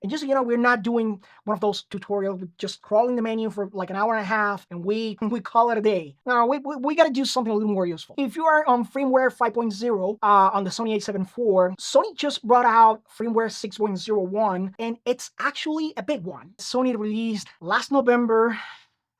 And just so you know, we're not doing one of those tutorials with just scrolling the menu for like an hour and a half and we call it a day. No, we got to do something a little more useful. If you are on firmware 5.0 on the Sony A7 IV, Sony just brought out firmware 6.01, and it's actually a big one. Sony released last November.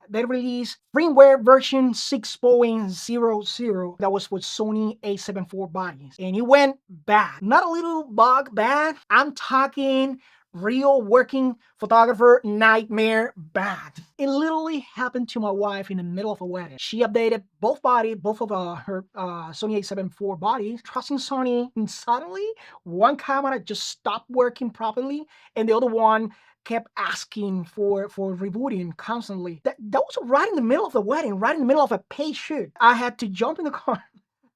They released firmware version 6.00 that was for Sony A7 IV bodies. And it went bad. Not a little bug bad. I'm talking real working photographer nightmare bad. It literally happened to my wife in the middle of a wedding. She updated both of her Sony A7 IV bodies, trusting Sony, and suddenly one camera just stopped working properly and the other one kept asking for rebooting constantly. That was right in the middle of the wedding, right in the middle of a paid shoot. I had to jump in the car,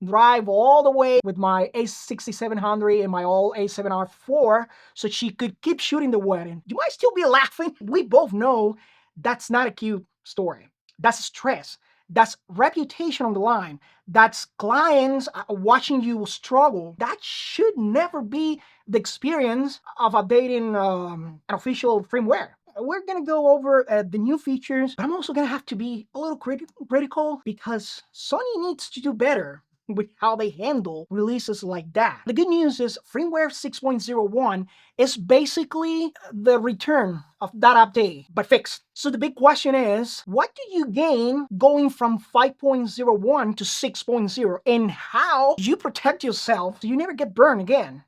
drive all the way with my A6700 and my old A7 IV so she could keep shooting the wedding. You might still be laughing. We both know that's not a cute story. That's stress. That's reputation on the line. That's clients watching you struggle. That should never be the experience of updating an official firmware. We're gonna go over the new features, but I'm also gonna have to be a little critical because Sony needs to do better with how they handle releases like that. The good news is firmware 6.01 is basically the return of that update, but fixed. So the big question is, what do you gain going from 5.01 to 6.0? And how do you protect yourself so you never get burned again?